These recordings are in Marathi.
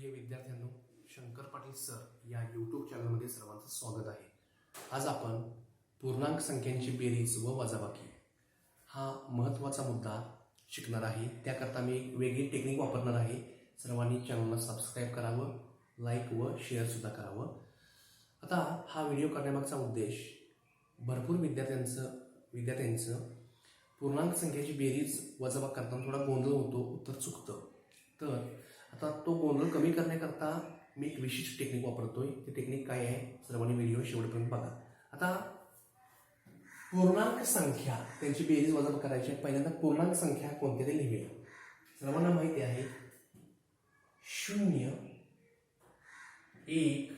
प्रिय विद्यार्थ्यांनो, शंकर पाटील सर या यूट्यूब चॅनलमध्ये सर्वांचं स्वागत आहे. आज आपण पूर्णांक संख्यांची बेरीज व वजाबाकी हा महत्त्वाचा मुद्दा शिकणार आहे. त्याकरता मी वेगळी टेक्निक वापरणार आहे. सर्वांनी चॅनलला सबस्क्राईब करावं, लाईक व शेअर सुद्धा करावं. आता हा व्हिडिओ करण्यामागचा उद्देश भरपूर विद्यार्थ्यांचं पूर्णांक संख्येची बेरीज वजाबाकी करताना थोडा गोंधळ होतो, उत्तर चुकतं. तर आता तो गोंधळ कमी करण्याकरता मी एक विशिष्ट टेक्निक वापरतोय. ती टेक्निक काय आहे, सर्वांनी व्हिडिओ शेवटपर्यंत बघा. आता पूर्णांक संख्या त्यांची बेरीज वजाबाकी करायची आहे. पहिल्यांदा पूर्णांक संख्या कोणत्या ते लिहूया. सर्वांना माहिती आहे 0, 1,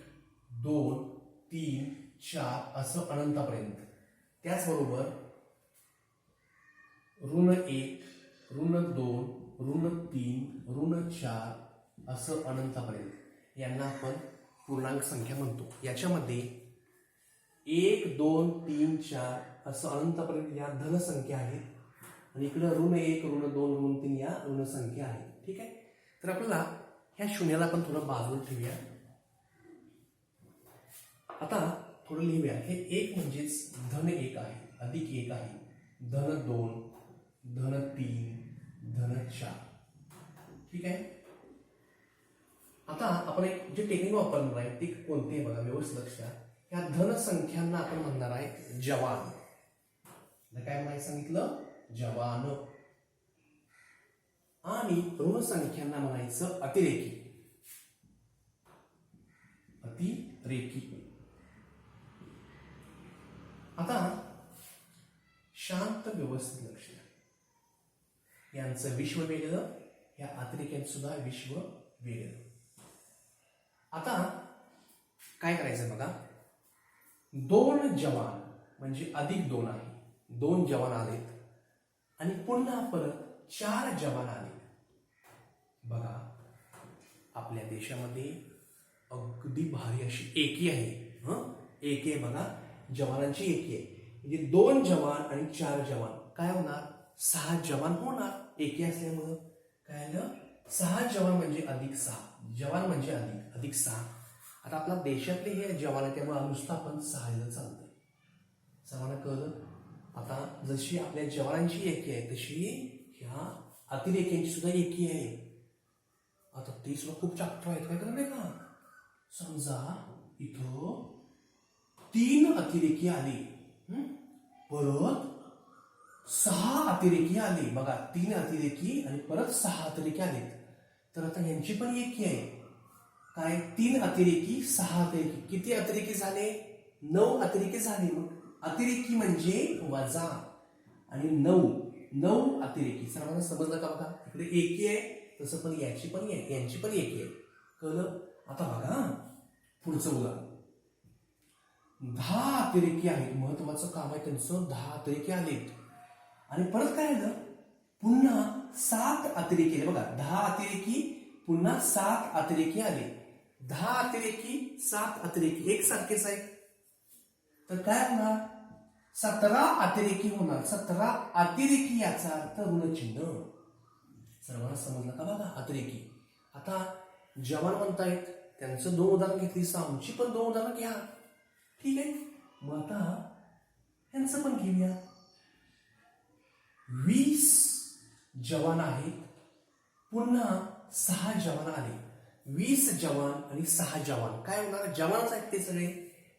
2, 3, 4 असं अनंतापर्यंत. त्याचबरोबर ऋण 1, ऋण 2, ऋण 3, ऋण 4 असं अनंतापर्यंत यांना आपण पूर्णांक संख्या म्हणतो. याच्यामध्ये 1, 2, 3, 4 असं अनंतापर्यंत या धनसंख्या आहेत आणि इकडं ऋण 1, ऋण 2, ऋण 3 या ऋण संख्या आहेत. ठीक आहे. तर आपल्याला ह्या शून्याला आपण थोडं बाजूला ठेवूया. आता थोडं लिहूया. हे 1 म्हणजेच धन 1 आहे, अधिक 1 आहे, धन 2, धन 3, धन 4. ठीक आहे. आता आपण एक जे टेक्निक वापरणार आहे ते कोणते बघा, व्यवस्थित लक्ष द्या. या धन संख्यांना आपण म्हणणार आहे जवान. काय माहिती सांगितलं, जवान. आणि ऋण संख्यांना म्हणायचं अतिरेकी. अतिरेकी. आता शांत व्यवस्थित लक्ष द्या. यांचं विश्व वेगळं, या अतिरेक्यांचं सुद्धा विश्व वेगळं. आता काय करायचं बघा. 2 जवान म्हणजे अधिक 2 आहे. 2 जवान आलेत आणि पुन्हा परत 4 जवान आले. बघा, आपल्या देशामध्ये अगदी भारी अशी एकी आहे. एकी आहे बघा, जवानांची एकी आहे. म्हणजे 2 जवान आणि 4 जवान काय होणार, 6 जवान होणार. एकी असल्यामुळं काय आलं, 6 जवान म्हणजे अधिक 6, जवान म्हणजे अधिक 6. आता आपल्या देशातले हे जवान आहे त्यामुळे नुसतं आपण 6 चालतंय. सर्वांना कळलं. आता जशी आपल्या जवानांची एकी आहे तशी ह्या अतिरेक्यांची सुद्धा एकी आहे. आता ते सुद्धा खूप चाकट आहेत. काय करणार का, समजा इथं 3 अतिरेकी आले, परत 6 अतिरेकी आले. बघा, 3 अतिरेकी आणि परत 6 अतिरेकी आलेत. तर आता यांची पण एकी आहे. काय, 3 अतिरेकी 6 अतिरेकी. किती अतिरेकी झाले, 9 अतिरेकी झाले. मग अतिरेकी म्हणजे वजा आणि 9 अतिरेकी. सर्वांना समजलं का बघा. इकडे एकी आहे तसं पण याची पण आहे, यांची पण एकी आहे. कळलं. आता बघा पुढचं उदाहरण. 10 अतिरेकी आहेत. महत्वाचं काम आहे त्यांचं. 10 अतिरेकी आलेत आणि परत काय आलं, पुन्हा 7 अतिरेकी आले. बघा, 10 अतिरेकी पुन्हा 7 अतिरेकी आले. 10 अतिरेकी 7 अतिरेकी एकसारखेच आहेत. तर काय होणार, 17 अतिरेकी होणार. 17 अतिरेकी याचा अर्थ ऋणचिन्ह. सर्वांना समजलं का बघा, अतिरेकी. आता जवान म्हणतायत, त्यांचं 2 उदाहरण घेतली, आमची पण 2 उदाहरण घ्या. ठीक आहे. मग आता यांचं पण घेऊया. 20 जवान आहेत, पुन्हा 6 जवान आले. 20 जवान आणि 6 जवान काय होणार, जवानच आहेत ते सगळे.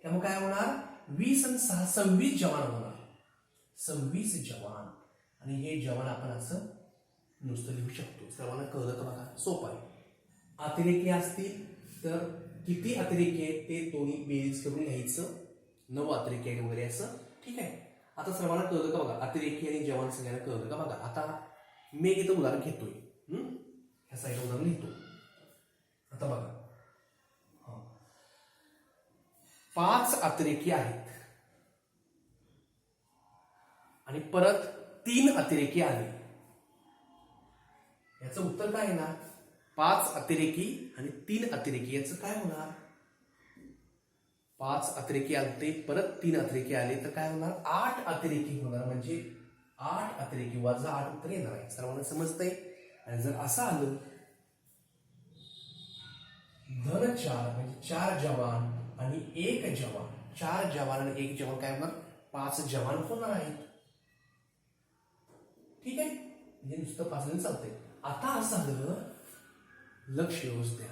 त्यामुळे काय होणार, 20 आणि 6 26 जवान होणार. 26 जवान. आणि हे जवान आपण असं नुसतं लिहू शकतो. सर्वांना कळलं का बघा, सोपं आहे. अतिरेकी असतील तर किती अतिरेकी आहेत ते दोन्ही बेरीज करून लिहायचं. 9 अतिरेकी आहेत वगैरे असं. ठीक आहे. आता सर्वांना कळलं का बघा, अतिरेकी आणि जवान सगळ्यांना कळलं का बघा. आता मी इथं उदाहरण घेतोय, ह्या साईडला उदाहरण लिहितो. आता बघा, 5 अतिरेकी आहेत आणि परत 3 अतिरेकी आले. याचं उत्तर काय येणार, 5 अतिरेकी आणि 3 अतिरेकी. याचं काय होणार, 5 अतिरेकी आले परत 3 अतिरेकी आले तर काय होणार, 8 अतिरेकी होणार. म्हणजे 8 अतिरेकी वजा 8 उत्तर येणार आहे. सर्वांना समजतंय. आणि जर असं आलं 4 म्हणजे 4 जवान आणि 1 जवान, 4 जवान आणि 1 जवान काय होणार, 5 जवान होणार आहेत. ठीक आहे, म्हणजे नुसतं 5 जण चालतंय. आता असं झालं, लक्ष व्यवस्थित द्या,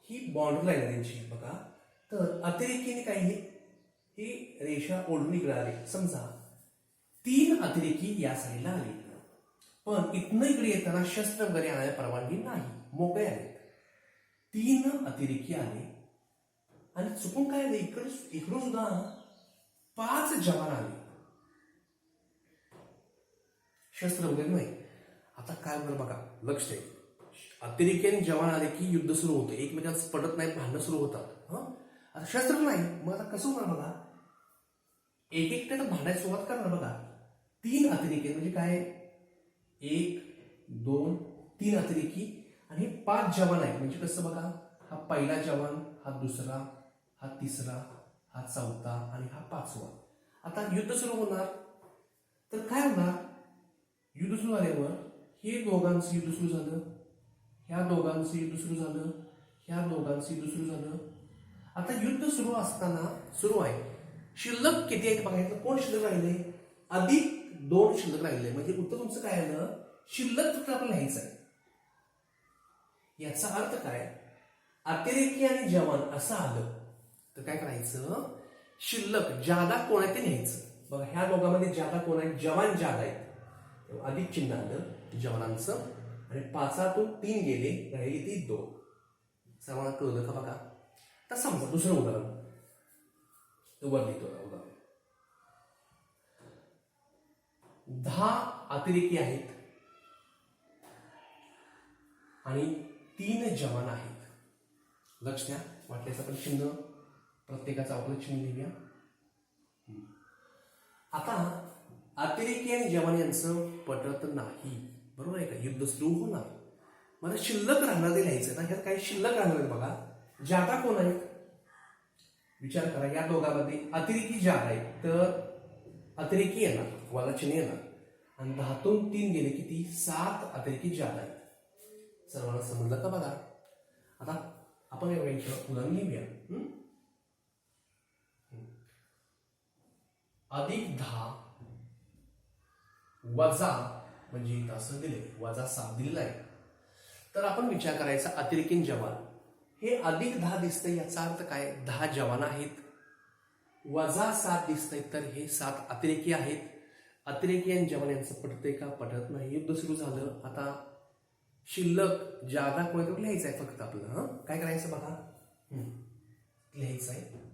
ही बाउंड्री लाईन आहे त्यांची बघा. तर अतिरेकीने काय ही रेषा ओढून इकडे आली. समजा 3 अतिरेकी या साईडला आले, पण इथनं इकडे येताना शस्त्र वगैरे आणायला परवानगी नाही, मोकळे आले. 3 अतिरेकी आले आणि चुकून काय आले, इकडून सुद्धा 5 जवान आले, शस्त्र वगैरे नाही. आता काय बरं बघा, लक्ष द्या, अतिरेकी आणि जवान आले की युद्ध सुरू होतं, एकमेकांचं पडत नाही, भांडणं सुरू होतात. आता शस्त्र नाही, मग आता कसं होणार बघा, एक एकट्यानं भांडायला सुरुवात करणार बघा. 3 अतिरेकी म्हणजे काय, 1 2 3 अतिरेकी आणि 5 जवान आहेत. म्हणजे कसं बघा, हा पहिला जवान, हा दुसरा, हा तिसरा, हा चौथा आणि हा 5वा. आता युद्ध सुरू होणार, तर काय होणार, युद्ध सुरू झाल्यावर हे दोघांचं युद्ध सुरू झालं, ह्या दोघांचं युद्ध सुरू झालं, ह्या दोघांचं युद्ध सुरू झालं. आता युद्ध सुरू असताना सुरू आहे, शिल्लक किती आहेत बघायचं, कोण शिल्लक राहिले, अधिक 2 शिल्लक राहिले. म्हणजे उत्तर तुमचं काय आलं, शिल्लक फक्त आपल्याला लिहायचं आहे. याचा अर्थ काय, अतिरेकी आणि जवान असं आलं तर काय करायचं, शिल्लक जादा कोण आहे ते लिहायचं. बघा ह्या दोघांमध्ये जादा कोण आहे, जवान जादा आहेत, अधिक चिन्ह आलं जवानांचं, आणि 5तून 3 गेले, राहिली ती 2. सर्वांना कळलं का बघा. तर समजा दुसरं उदाहरण वर लिहितो उदाहरण, 10 अतिरेकी आहेत आणि 3 जवान आहेत. लक्ष द्या, वाटल्याचं पण चिन्ह प्रत्येकाचं आपलं चिन्ह लिहूया. आता अतिरेकी आणि जवान यांचं पटत नाही, बरोबर आहे का, युद्ध सुरू होणार. मला शिल्लक राहणार ते लिहायचं ना, ह्यात काही शिल्लक राहणार आहेत बघा. जादा कोण आहेत विचार करा, या दोघांमध्ये अतिरेकी जादा आहेत, तर अतिरेकी येणार, वाला चिन्ह येणार, आणि 10तून 3 गेले किती, 7 अतिरेकी जादा आहेत. सर्वांना समजलं का बघा. आता आपण या वेळेचं उदाहरण लिहूया. अधिक 10 वजा, म्हणजे इथं असं दिले वजा 7 दिलेला आहे. तर आपण विचार करायचा, अतिरेकी जवान हे अधिक 10 दिसतंय, याचा अर्थ काय, 10 जवान आहेत, वजा 7 दिसतंय, तर हे 7 अतिरेकी आहेत. अतिरेकी आणि जवान यांचं पटतंय का, पटत नाही. युद्ध सुरू झालं, आता शिल्लक जादा कोणतं लिहायचं आहे फक्त आपलं. काय करायचं बघा, लिहायचं आहे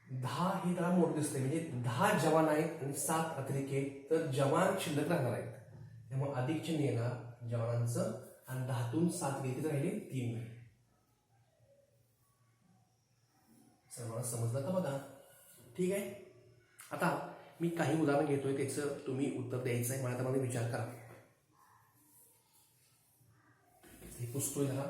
10, हे जरा मोठं दिसतंय, म्हणजे 10 जवान आहेत आणि 7 अतिरेकी आहेत, तर जवान शिल्लक राहणार आहेत, त्यामुळे अधिक चिन्ह येणार जवानांचं, आणि 10तून 7 गेले राहिले 3. सर्वांना समजलं का बघा. ठीक आहे, आता मी काही उदाहरण घेतोय, त्याचं तुम्ही उत्तर द्यायचं आहे, मला त्यामध्ये विचार करा. हे पुसतोय जरा.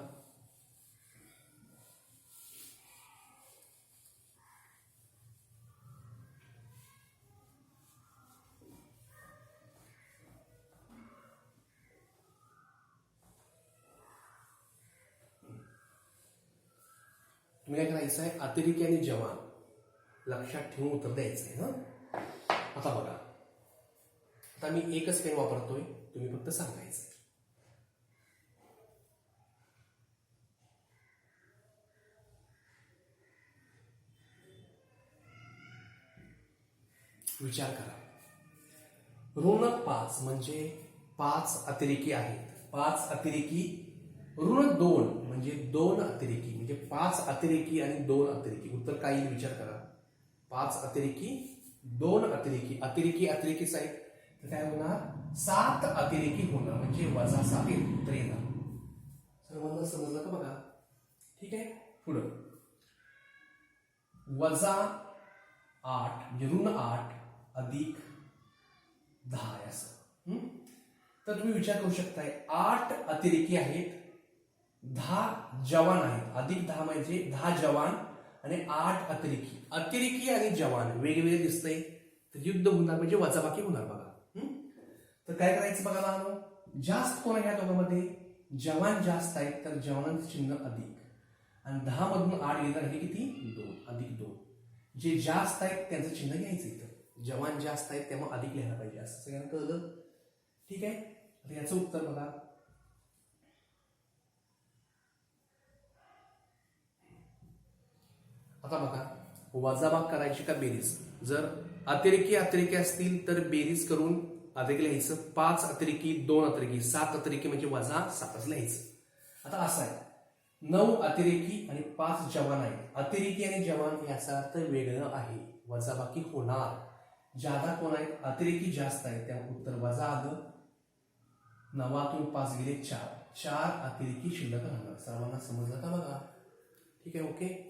तुम्ही काय करायचं आहे, अतिरेकी आणि जवान लक्षात ठेवून उत्तर द्यायचं आहे. आता बघा, आता मी एकच पेन वापरतोय, तुम्ही फक्त सांगायचं. विचार करा, ऋण 5 म्हणजे 5 अतिरेकी आहेत, 5 अतिरेकी, ऋण 2 म्हणजे 2 अतिरेकी, म्हणजे 5 अतिरेकी आणि 2 अतिरेकी. उत्तर काय येईल विचार करा, 5 अतिरेकी 2 अतिरेकी, अतिरेकी अतिरेकीच आहेत, तर काय होणार, 7 अतिरेकी होणार, म्हणजे वजा 7 उत्तर येणार. सर्वांना समजलं का बघा. ठीक आहे, पुढं वजा 8 म्हणजे ऋण 8 अधिक 10 असं. तर तुम्ही विचार करू शकताय, 8 अतिरेकी आहेत, 10 जवान आहेत, अधिक 10 म्हणजे 10 जवान आणि 8 अतिरेकी. अतिरेकी आणि जवान वेगवेगळे दिसतंय, तर युद्ध होणार म्हणजे वजाबाकी होणार बघा. तर काय करायचं बघा, जास्त कोण आहे या दोघांमध्ये, जवान जास्त आहेत तर जवानांचं चिन्ह अधिक, आणि 10 मधून 8 गेलं हे किती 2 अधिक 2. जे जास्त आहेत त्यांचं चिन्ह घ्यायचं इथं, जवान जास्त आहेत त्यामुळे अधिक लिहायला पाहिजे, असं सगळ्यांना कळलं. ठीक आहे. आता याचं उत्तर बघा. आता बघा, वजाबाग करायची का बेरीज. जर अतिरेकी असतील तर बेरीज करून अधिक लिहायचं. 5 अतिरेकी 2 अतिरेकी 7 अतिरेकी म्हणजे वजा 7च लिहायचं. आता असं आहे, 9 अतिरेकी आणि 5 जवान आहेत. अतिरेकी आणि जवान याचा अर्थ वेगळं आहे, वजाबाकी होणार. ज्यादा कोण आहेत, अतिरेकी जास्त आहेत त्यामुळे उत्तर वजा आलं. 9तून 5 गेले 4 अतिरेकी शिल्लक राहणार. सर्वांना समजलं का बघा. ठीक आहे. ओके.